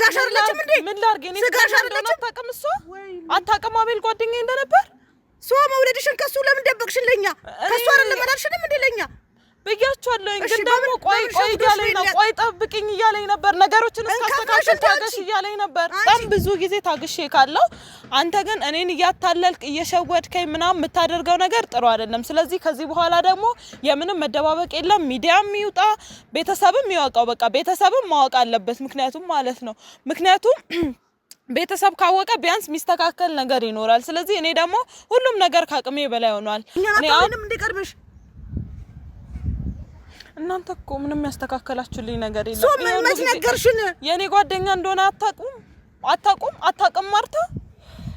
ስጋሽ አይደለችም እንዴ? ምን ላድርግ? እኔ ስጋሽ አይደለችም። አታውቅም እሷ አታውቅም አቤል ጓደኛዬ እንደነበር። ሰው መውለድሽን ከሱ ለምን ደበቅሽን? ለኛ ከሱ አይደለም አላልሽንም እንዴ? ለኛ ብያችኋለሁ። ግን ደግሞ ቆይ እያለኝ ነው። ቆይ ጠብቅኝ እያለኝ ነበር። ነገሮችን እስካስተካክል ታገሽ እያለኝ ነበር። በጣም ብዙ ጊዜ ታግሼ ካለው አንተ ግን እኔን እያታለልክ እየሸወድከኝ ምናምን የምታደርገው ነገር ጥሩ አይደለም። ስለዚህ ከዚህ በኋላ ደግሞ የምንም መደባበቅ የለም። ሚዲያም ይውጣ፣ ቤተሰብም ይወቀው። በቃ ቤተሰብም ማወቅ አለበት። ምክንያቱም ቤተሰብ ካወቀ ቢያንስ ሚስተካከል ነገር ይኖራል። ስለዚህ እኔ ደግሞ ሁሉም ነገር ካቅሜ በላይ ሆኗል። እኔ አሁንም እንደቀርብሽ እናንተ እኮ ምንም ያስተካከላችሁልኝ ነገር የለም። ሶ ምን ነገርሽን? የኔ ጓደኛ እንደሆነ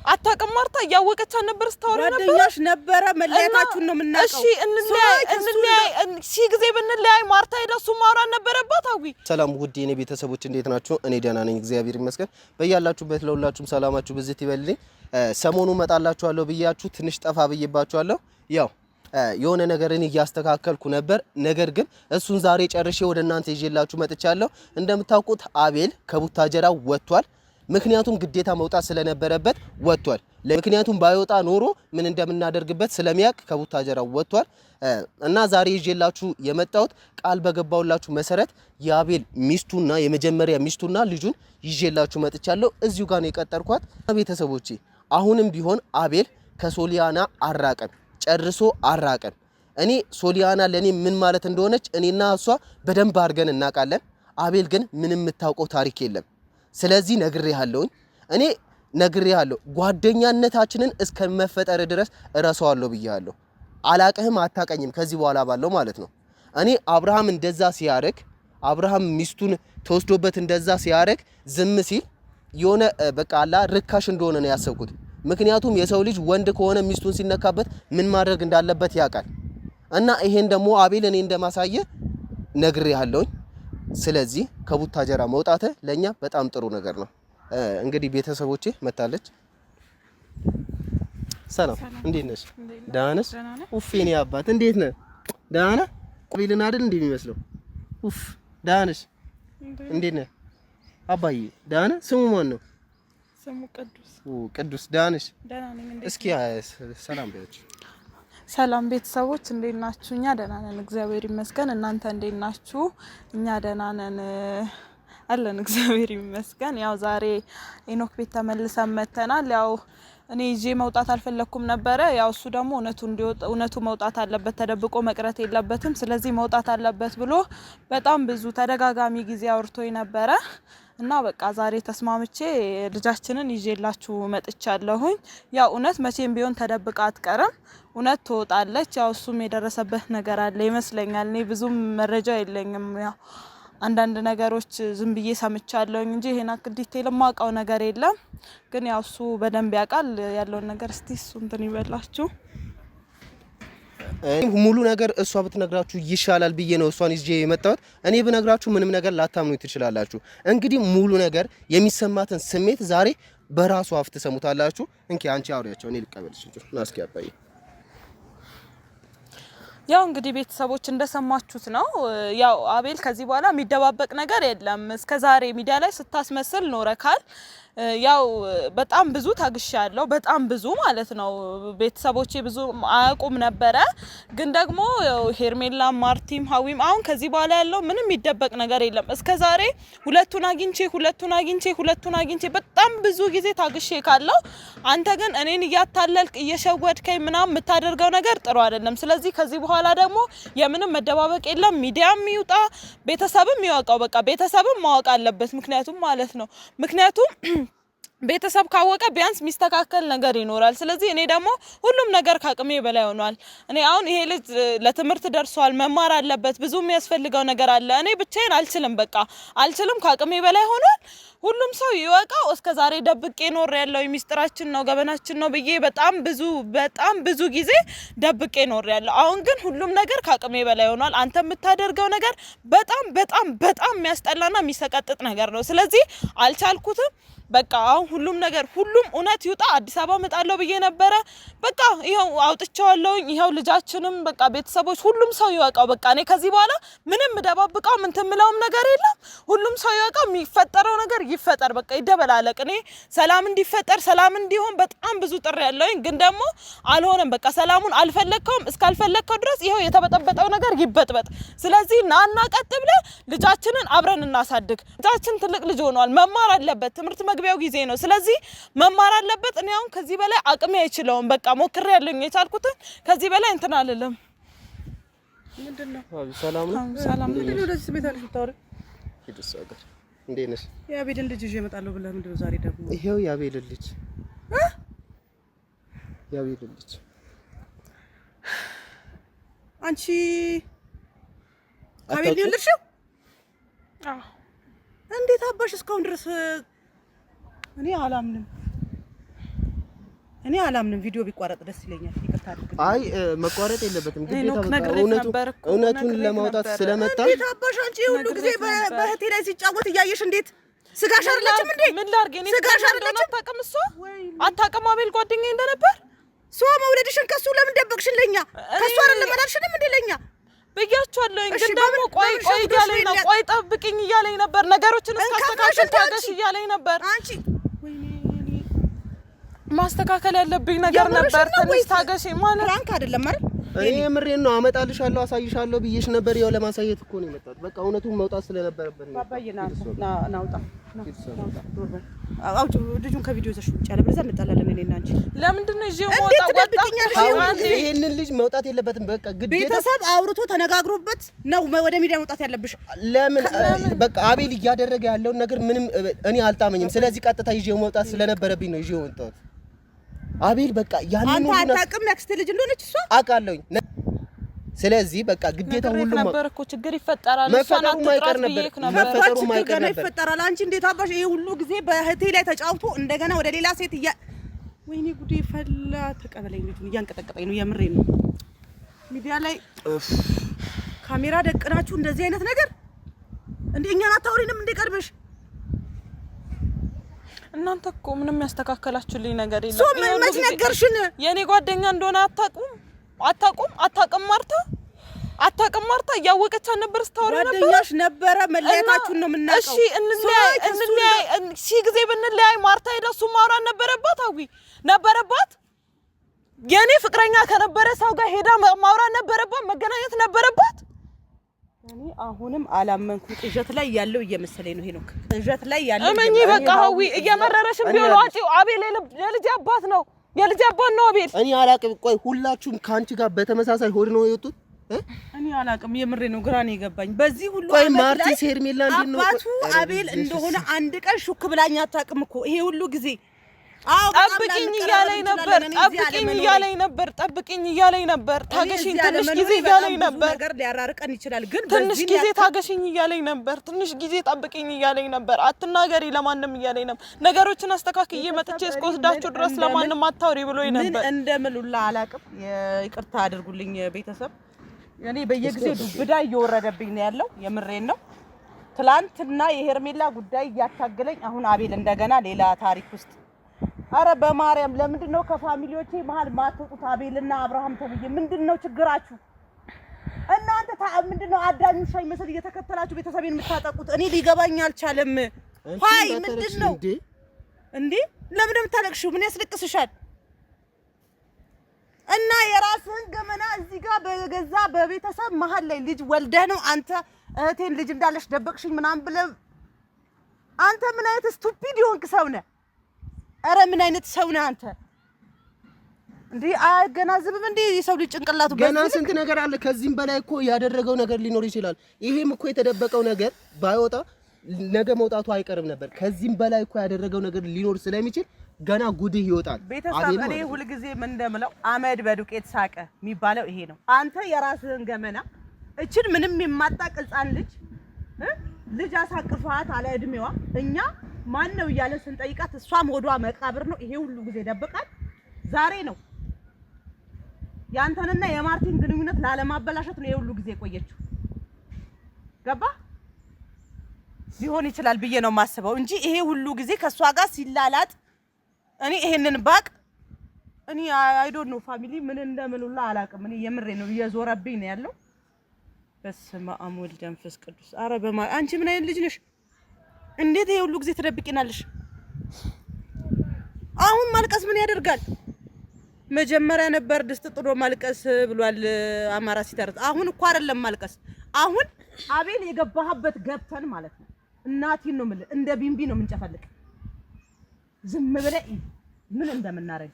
አታውቅም ማርታ እያወቀች ነበር ስታወራ ነበር። ጓደኛሽ ነበረ። መለያየታችሁን ነው የምናውቀው። እሺ እንለያይ ሺ ጊዜ ብንለያይ ማርታ ሄደሱ ማውራት ነበረባት። አዊ ሰላም ውድ የኔ ቤተሰቦች እንዴት ናችሁ? እኔ ደህና ነኝ እግዚአብሔር ይመስገን። በያላችሁበት ለሁላችሁም ሰላማችሁ ብዝት ይበልልኝ። ሰሞኑ መጣላችኋለሁ ብያችሁ ትንሽ ጠፋ ብዬባችኋለሁ። ያው የሆነ ነገርን እያስተካከልኩ ነበር። ነገር ግን እሱን ዛሬ ጨርሼ ወደ እናንተ ይዤላችሁ መጥቻለሁ። እንደምታውቁት አቤል ከቡታጀራ ወጥቷል። ምክንያቱም ግዴታ መውጣት ስለነበረበት ወጥቷል። ምክንያቱም ባይወጣ ኖሮ ምን እንደምናደርግበት ስለሚያውቅ ከቡታጀራ ወጥቷል። እና ዛሬ ይዤላችሁ የመጣሁት ቃል በገባውላችሁ መሰረት የአቤል ሚስቱና የመጀመሪያ ሚስቱና ልጁን ይዤላችሁ መጥቻለሁ። እዚሁ ጋር ነው የቀጠርኳት። ቤተሰቦቼ አሁንም ቢሆን አቤል ከሶሊያና አራቀን ጨርሶ አራቀን። እኔ ሶሊያና ለኔ ምን ማለት እንደሆነች እኔና እሷ በደንብ አድርገን እናውቃለን። አቤል ግን ምንም የምታውቀው ታሪክ የለም። ስለዚህ ነግሬሃለሁ ጓደኛነታችንን እስከመፈጠር ድረስ እረሳዋለሁ ብያለሁ። አላቀህም አታቀኝም ከዚህ በኋላ ባለው ማለት ነው። እኔ አብርሃም እንደዛ ሲያረግ አብርሃም ሚስቱን ተወስዶበት እንደዛ ሲያረግ ዝም ሲል የሆነ በቃ አላ ርካሽ እንደሆነ ነው ያሰብኩት። ምክንያቱም የሰው ልጅ ወንድ ከሆነ ሚስቱን ሲነካበት ምን ማድረግ እንዳለበት ያውቃል። እና ይሄን ደግሞ አቤል እኔ እንደማሳየ ነግሬሃለሁ። ስለዚህ ከቡታጀራ መውጣት ለኛ በጣም ጥሩ ነገር ነው። እንግዲህ ቤተሰቦቼ መታለች። ሰላም እንዴት ነሽ? ደህና ነሽ? ኡፍ የኔ አባት እንዴት ነህ? ደህና ነህ? አቤልን አይደል እንዴ የሚመስለው? ኡፍ ደህና ነሽ? እንዴት ነህ አባዬ? ደህና ነህ? ስሙ ማን ነው? ስሙ ቅዱስ ደህና ነሽ? ደህና ነኝ። እስኪ ሰላም በያች። ሰላም ቤተሰቦች እንዴት ናችሁ? እኛ ደህና ነን እግዚአብሔር ይመስገን። እናንተ እንዴት ናችሁ? እኛ ደህና ነን አለን እግዚአብሔር ይመስገን። ያው ዛሬ ኢኖክ ቤት ተመልሰን መተናል። ያው እኔ ይዤ መውጣት አልፈለኩም ነበረ። ያው እሱ ደግሞ እውነቱ መውጣት አለበት፣ ተደብቆ መቅረት የለበትም። ስለዚህ መውጣት አለበት ብሎ በጣም ብዙ ተደጋጋሚ ጊዜ አውርቶኝ ነበረ እና በቃ ዛሬ ተስማምቼ ልጃችንን ይዤላችሁ መጥቻለሁኝ። ያው እውነት መቼም ቢሆን ተደብቃ አትቀርም፣ እውነት ትወጣለች። ያው እሱም የደረሰበት ነገር አለ ይመስለኛል። እኔ ብዙም መረጃ የለኝም። ያው አንዳንድ ነገሮች ዝም ብዬ ሰምቻለሁኝ እንጂ ይሄን አክል ዲቴል ማውቀው ነገር የለም። ግን ያው እሱ በደንብ ያውቃል ያለውን ነገር። እስቲ እሱ እንትን ይበላችሁ። ሙሉ ነገር እሷ ብትነግራችሁ ይሻላል ብዬ ነው እሷን ይዤ የመጣሁት። እኔ ብነግራችሁ ምንም ነገር ላታምኑ ትችላላችሁ። እንግዲህ ሙሉ ነገር የሚሰማትን ስሜት ዛሬ በራሱ አፍ ትሰሙታላችሁ። እንኪ አንቺ አውሪያቸው፣ እኔ ልቀበልሽ እንጂ ናስኪ አባዬ። ያው እንግዲህ ቤተሰቦች እንደሰማችሁት ነው። ያው አቤል ከዚህ በኋላ የሚደባበቅ ነገር የለም። እስከዛሬ ሚዲያ ላይ ስታስመስል ኖረካል። ያው በጣም ብዙ ታግሻለሁ፣ በጣም ብዙ ማለት ነው። ቤተሰቦቼ ብዙ አያውቁም ነበረ። ግን ደግሞ ሄርሜላ፣ ማርቲም፣ ሀዊም አሁን ከዚህ በኋላ ያለው ምንም የሚደበቅ ነገር የለም። እስከዛሬ ሁለቱን አግኝቼ በጣም ብዙ ጊዜ ታግሼ ካለው አንተ ግን እኔን እያታለልክ እየሸወድከኝ ምናምን የምታደርገው ነገር ጥሩ አይደለም። ስለዚህ ከዚህ በኋላ ደግሞ የምንም መደባበቅ የለም። ሚዲያም ይውጣ፣ ቤተሰብም ይወቀው። በቃ ቤተሰብም ማወቅ አለበት። ምክንያቱም ቤተሰብ ካወቀ ቢያንስ ሚስተካከል ነገር ይኖራል። ስለዚህ እኔ ደግሞ ሁሉም ነገር ካቅሜ በላይ ሆኗል። እኔ አሁን ይሄ ልጅ ለትምህርት ደርሷል፣ መማር አለበት፣ ብዙ የሚያስፈልገው ነገር አለ። እኔ ብቻዬን አልችልም፣ ካቅሜ በላይ ሆኗል። ሁሉም ሰው ይወቀው። እስከዛሬ ደብቄ ኖር ያለው ሚስጥራችን ነው ገበናችን ነው ብዬ በጣም ብዙ ጊዜ ደብቄ ኖር ያለው። አሁን ግን ሁሉም ነገር ካቅሜ በላይ ሆኗል። አንተ የምታደርገው ነገር በጣም የሚያስጠላና የሚሰቀጥጥ ነገር ነው። ስለዚህ አልቻልኩትም። በቃ አሁን ሁሉም እውነት ይውጣ። አዲስ አበባ መጣለው ብዬ ነበረ። በቃ ይሄው አውጥቻለሁ። ይሄው ልጃችንም በቃ ቤተሰቦች ሁሉም ሰው ይወቀው። በቃ እኔ ከዚህ በኋላ ምንም ደባብቀው ምን ተምለውም ነገር የለም። ሁሉም ሰው ይወቀው። የሚፈጠረው ነገር ይፈጠር በቃ ይደበላለቅ እኔ ሰላም እንዲፈጠር ሰላም እንዲሆን በጣም ብዙ ጥሪ ያለውኝ ግን ደግሞ አልሆነም በቃ ሰላሙን አልፈለከውም እስካልፈለከው ድረስ ይሄው የተበጠበጠው ነገር ይበጥበጥ ስለዚህ ናና ቀጥ ብለ ልጃችንን አብረን እናሳድግ ልጃችን ትልቅ ልጅ ሆኗል መማር አለበት ትምርት መግቢያው ጊዜ ነው ስለዚህ መማር አለበት እኔ አሁን ከዚህ በላይ አቅሜ አይችለውም በቃ ሞክሬ ያለኝ የቻልኩትን ከዚህ በላይ እንትን አልልም ምንድነው ሰላም ነው ሰላም ነው ወደዚህ ስሜት አለሽ ተወረ ሂድስ አገር እንዴት ነሽ ያቤልን ልጅ ይዤ እመጣለሁ ብለህ ምንድነው ዛሬ ደግሞ ይሄው ያቤልን ልጅ ያቤልን ልጅ አንቺ አቤል ይልሽው እንዴት አባሽ እስካሁን ድረስ እኔ አላምንም ቪዲዮ ቢቋረጥ ደስ ይለኛል ይቅርታ አድርግ አይ መቋረጥ የለበትም ግዴታ እውነቱን ለማውጣት ስለመጣ እንዴት አባሽ አንቺ ሁሉ ጊዜ በህቴ ላይ ሲጫወት እያየሽ እንዴት ስጋሽ አይደለችም እንዴ ምን ላርግ እኔ ስጋሽ አይደለችም አታውቅም እሷ አታውቅም አቤል ጓደኛዬ እንደነበር ሷ መውለድሽን ከሱ ለምን ደበቅሽን ለኛ ከሱ አይደለም አላልሽንም እንዴ ለኛ በያቻለኝ ግን ደግሞ ቆይ እያለኝ ነው ቆይ ጠብቂኝ እያለኝ ነበር ነገሮችን እስካስተካክል ታገሽ እያለኝ ነበር አንቺ ማስተካከል ያለብኝ ነገር ነበር ትንሽ ታገሽ ማለት ፍራንክ አይደለም አይደል እኔ የምሬን ነው አመጣልሻለሁ አሳይሻለሁ ብዬሽ ነበር ያው ለማሳየት እኮ ነው የመጣሁት በቃ እውነቱን መውጣት ስለነበረበት ነው ባባዬና ናውጣ አውጭ ልጁን ከቪዲዮ ይዘሽ ውጭ ያለ ብለዛ እንጣላለን እኔና አንቺ ለምንድን ነው ይዤው ወጣ ይሄንን ልጅ መውጣት የለበትም በቃ ግዴታ ቤተሰብ አውርቶ ተነጋግሮበት ነው ወደ ሚዲያ መውጣት ያለብሽ ለምን በቃ አቤል እያደረገ ያለው ነገር ምንም እኔ አልጣመኝም ስለዚህ ቀጥታ ይዤው መውጣት ስለነበረብኝ ነው ይዤው ወጣሁት አቤል በቃ ያንን አንተ አታውቅም ያክስት ልጅ እንደሆነች እሷ አውቃለሁኝ ስለዚህ በቃ ግዴታ ሁሉ ነበር እኮ ችግር ይፈጠራል እሷን አትጥራት ብዬሽ ነበር ይፈጠራል አንቺ እንዴት አባሽ ይሄ ሁሉ ጊዜ በህቴ ላይ ተጫውቶ እንደገና ወደ ሌላ ሴት ወይኔ ጉዴ ፈላ ተቀበለኝ ልጅ እያንቀጠቀጠኝ ነው የምሬን ነው ሚዲያ ላይ ካሜራ ደቅናችሁ እንደዚህ አይነት ነገር እንደኛን አታውሪንም እንደ ቀርበሽ እናንተ እኮ ምንም ያስተካከላችሁልኝ ነገር የለም ሶ ምን ነገርሽን የኔ ጓደኛ እንደሆነ አታውቅም ማርታ ያወቀች ነበር ስታወሪ ነበር ጓደኛሽ ነበረ መለያየታችሁን ነው የምናውቀው እሺ እንለያይ ሺ ጊዜ ብንለያይ ማርታ ሄደሱ ማውራት ነበረባት አዊ ነበረባት የኔ ፍቅረኛ ከነበረ ሰው ጋር ሄዳ ማውራት ነበረባት መገናኘት ነበረባት እኔ አሁንም አላመንኩ ቅዠት ላይ ያለው እየመሰለኝ ነው ሄኖክ ቅዠት ላይ ያለው እመኚ በቃ ሀዊ እየመረረሽም ቢሆን ዋጪው አቤል የልጅ አባት ነው አቤል እኔ አላቅም ቆይ ሁላችሁም ካንቺ ጋር በተመሳሳይ ሆድ ነው የወጡት እኔ አላቅም የምሬ ነው ግራ ነው የገባኝ በዚህ ሁሉ ቆይ ማርቲ ሄርሜላ እንዴት ነው አባቱ አቤል እንደሆነ አንድ ቀን ሹክ ብላኝ አታውቅም እኮ ይሄ ሁሉ ጊዜ ጠብቂኝ እያለኝ ነበር ታገሽኝ ትንሽ ጊዜ እያለኝ ነበር ነገር ሊያራርቀን ይችላል ግን ትንሽ ጊዜ ታገሽኝ እያለኝ ነበር ትንሽ ጊዜ ጠብቂኝ እያለኝ ነበር አትናገሪ ለማንም እያለኝ ነበር ነገሮችን አስተካክዬ መጥቼ እስከወስዳችሁ ድረስ ለማንም አታውሪ ብሎኝ ነበር ምን እንደምሉላ አላቅም ይቅርታ አድርጉልኝ ቤተሰብ እኔ በየጊዜው ዱብዳ እየወረደብኝ ነው ያለው የምሬን ነው ትላንትና የሄርሜላ ጉዳይ ያታገለኝ አሁን አቤል እንደገና ሌላ ታሪክ ውስጥ አረ በማርያም ለምንድነው ከፋሚሊዎቼ መሃል ማትወጡት አቤልና አብርሃም ተብዬ ምንድነው ችግራችሁ እናንተ ምንድነው አዳኝ ሻይ መስል እየተከተላችሁ ቤተሰቤን የምታጠቁት እኔ ሊገባኝ አልቻለም ሀይ ምንድነው እንዴ ለምን የምታለቅሽው ምን ያስለቅስሻል እና የራስህን ገመና እዚህ ጋር በገዛ በቤተሰብ መሃል ላይ ልጅ ወልደህ ነው አንተ እህቴን ልጅ እንዳለሽ ደበቅሽኝ ምናምን ብለህ አንተ ምን አይነት ስቱፒድ ይሆንክ ሰው ነህ አረ ምን አይነት ሰው ነህ አንተ እንዴ አገናዝብም እንዴ የሰው ልጅ ጭንቅላቱ ገና ስንት ነገር አለ ከዚህም በላይ እኮ ያደረገው ነገር ሊኖር ይችላል ይሄም እኮ የተደበቀው ነገር ባይወጣ ነገ መውጣቱ አይቀርም ነበር ከዚህም በላይ እኮ ያደረገው ነገር ሊኖር ስለሚችል ገና ጉድህ ይወጣል ቤተሰብ እኔ ሁሉ ጊዜ ምን እንደምለው አመድ በዱቄት ሳቀ የሚባለው ይሄ ነው አንተ የራስህን ገመና እቺን ምንም የማታውቅ ህፃን ልጅ አሳቅፋት አለ እድሜዋ እኛ ማን ነው እያለ ስንጠይቃት እሷም ሆዷ መቃብር ነው ይሄ ሁሉ ጊዜ ደብቃት ዛሬ ነው ያንተንና የማርቲን ግንኙነት ላለማበላሸት ነው ይሄ ሁሉ ጊዜ ቆየችው ገባ ሊሆን ይችላል ብዬ ነው ማስበው እንጂ ይሄ ሁሉ ጊዜ ከሷ ጋር ሲላላጥ እኔ ይሄንን ባቅ እኔ አይ ዶንት ኖ ፋሚሊ ምን እንደምሉላ አላቅም እኔ የምሬ ነው እየዞረብኝ ነው ያለው በስመ አብ ወልድ መንፈስ ቅዱስ አረ በማ አንቺ ምን አይነት ልጅ ነሽ እንዴት ይሄ ሁሉ ጊዜ ትደብቂናለሽ? አሁን ማልቀስ ምን ያደርጋል? መጀመሪያ ነበር ድስት ጥዶ ማልቀስ ብሏል አማራ ሲተርት። አሁን እኮ አይደለም ማልቀስ። አሁን አቤል የገባህበት ገብተን ማለት ነው። እናቴን ነው የምልህ፣ እንደ ቢምቢ ነው የምንጨፈልቅ። ዝም ብለህ ምን እንደምናረግ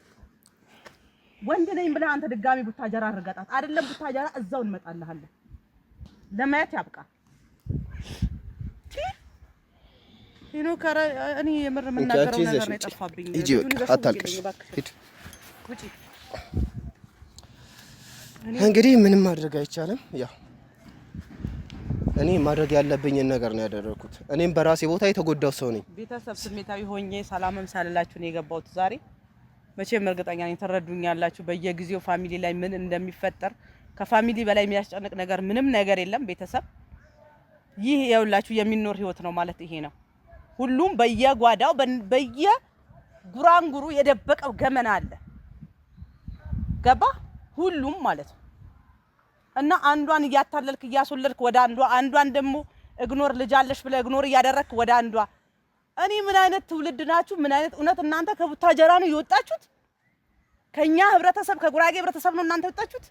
ወንድ ነኝ ብለህ አንተ ድጋሚ ቡታጀራ አርጋጣት። አይደለም ቡታጀራ እዛው እንመጣልሃለን። ለማየት ያብቃ። ይኖ ካራ እኔ የምር የምናገረው ነገር ነው የጠፋብኝ። አታልቅሽ። ውጪ። እንግዲህ ምንም ማድረግ አይቻልም። ያው እኔ ማድረግ ያለብኝን ነገር ነው ያደረኩት። እኔም በራሴ ቦታ የተጎዳው ሰው ነኝ። ቤተሰብ ስሜታዊ ሆኜ ሰላምም ሳልላችሁ ነው የገባሁት ዛሬ። መቼም እርግጠኛ ነኝ ተረዱኛላችሁ። በየጊዜው ፋሚሊ ላይ ምን እንደሚፈጠር ከፋሚሊ በላይ የሚያስጨንቅ ነገር ምንም ነገር የለም። ቤተሰብ ይህ የሁላችሁ የሚኖር ህይወት ነው ማለት ይሄ ነው። ሁሉም በየጓዳው በየጉራንጉሩ የደበቀው ገመና አለ። ገባ? ሁሉም ማለት ነው። እና አንዷን እያታለልክ እያሶለልክ ወደ አንዷን ደግሞ እግኖር ልጅ አለሽ ብለህ እግኖር እያደረክ ወደ አንዷ። እኔ ምን አይነት ትውልድ ናችሁ? ምን አይነት እውነት እናንተ ከቡታጀራ ነው የወጣችሁት? ከኛ ህብረተሰብ ከጉራጌ ህብረተሰብ ነው እናንተ የወጣችሁት?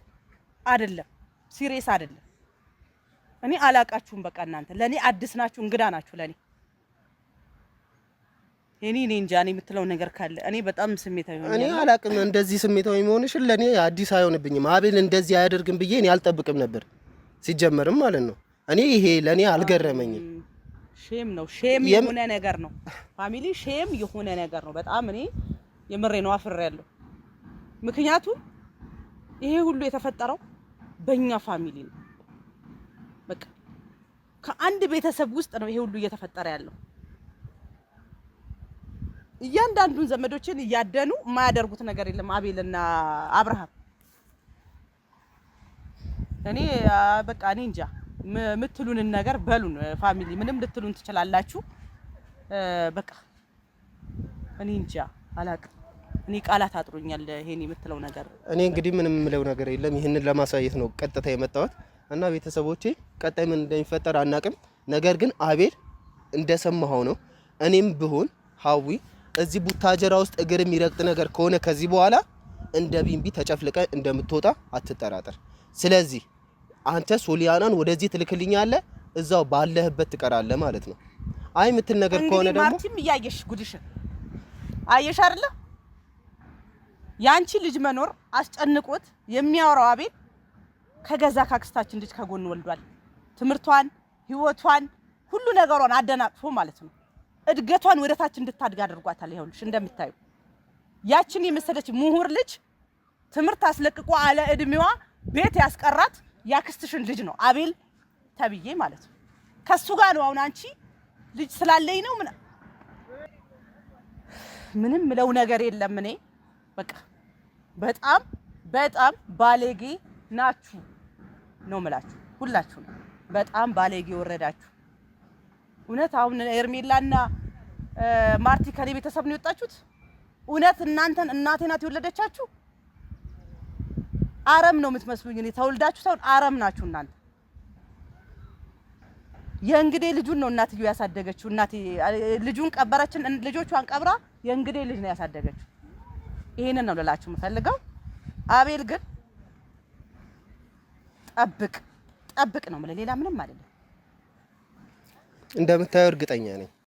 አይደለም። ሲሪየስ አይደለም። እኔ አላቃችሁም። በቃ እናንተ ለኔ አዲስ ናችሁ፣ እንግዳ ናችሁ ለኔ። እኔ እንጃ እኔ የምትለው ነገር ካለ እኔ በጣም ስሜታዊ ሆኛለሁ። እኔ አላቅም። እንደዚህ ስሜታዊ መሆንሽን ለኔ አዲስ አይሆንብኝም። አቤል እንደዚህ አያደርግም ብዬ እኔ አልጠብቅም ነበር ሲጀመርም ማለት ነው። እኔ ይሄ ለኔ አልገረመኝም። ሼም ነው፣ ሼም የሆነ ነገር ነው። ፋሚሊ ሼም የሆነ ነገር ነው። በጣም እኔ የምሬ ነው አፍሬያለሁ። ምክንያቱም ይሄ ሁሉ የተፈጠረው በእኛ ፋሚሊ ነው። በቃ ከአንድ ቤተሰብ ውስጥ ነው ይሄ ሁሉ እየተፈጠረ ያለው። እያንዳንዱን ዘመዶችን እያደኑ የማያደርጉት ነገር የለም አቤልና አብርሃም። እኔ በቃ እኔ እንጃ ምትሉንን ነገር በሉን። ፋሚሊ ምንም ልትሉን ትችላላችሁ። በቃ እኔ እንጃ አላቅም። እኔ ቃላት አጥሮኛል ይሄን የምትለው ነገር። እኔ እንግዲህ ምንም የምለው ነገር የለም። ይሄንን ለማሳየት ነው ቀጥታ የመጣሁት እና ቤተሰቦቼ ቀጣይ ምን እንደሚፈጠር አናቅም። ነገር ግን አቤል እንደሰማኸው ነው። እኔም ብሆን ሀዊ እዚህ ቡታጀራ ውስጥ እግር የሚረግጥ ነገር ከሆነ ከዚህ በኋላ እንደ ቢምቢ ተጨፍልቀ እንደምትወጣ አትጠራጠር። ስለዚህ አንተ ሶሊያናን ወደዚህ ትልክልኛለህ፣ እዛው ባለህበት ትቀራለህ ማለት ነው። አይ ምትል ነገር ከሆነ ደግሞ ማርቲም እያየሽ ጉድሽን አየሽ አይደለ? ያንቺ ልጅ መኖር አስጨንቆት የሚያወራው አቤል ከገዛ ካክስታችን ልጅ ከጎን ወልዷል። ትምርቷን፣ ህይወቷን፣ ሁሉ ነገሯን አደናቅፎ ማለት ነው። እድገቷን ወደታች እንድታድግ አድርጓታል። ይኸውልሽ እንደምታዩ ያችን የመሰለች ምሁር ልጅ ትምርት አስለቅቆ አለ እድሜዋ ቤት ያስቀራት ያክስትሽን ልጅ ነው አቤል ተብዬ ማለት ነው። ከሱ ጋር ነው አሁን አንቺ ልጅ ስላለኝ ነው ምንም ለው ነገር የለም። እኔ በቃ በጣም ባለጌ ናችሁ ነው የምላችሁ ሁላችሁ ነው። በጣም ባለጌ ወረዳችሁ። እውነት አሁን ኤርሜላና ማርቲ ከኔ ቤተሰብ ነው የወጣችሁት? እውነት እናንተን እናቴ ናት የወለደቻችሁ? አረም ነው የምትመስሉኝ። እኔ ተወልዳችሁ ሳይሆን አረም ናችሁ እናንተ። የእንግዴ ልጁን ነው እናትየው ያሳደገችው። እናቴ ልጁን ቀበረችን፣ ልጆቿን ቀብራ የእንግዴ ልጅ ነው ያሳደገችው። ይሄንን ነው ልላችሁ የምፈልገው። አቤል ግን ጠብቅ ነው ማለት ሌላ ምንም አይደለም። እንደምታየው እርግጠኛ ነኝ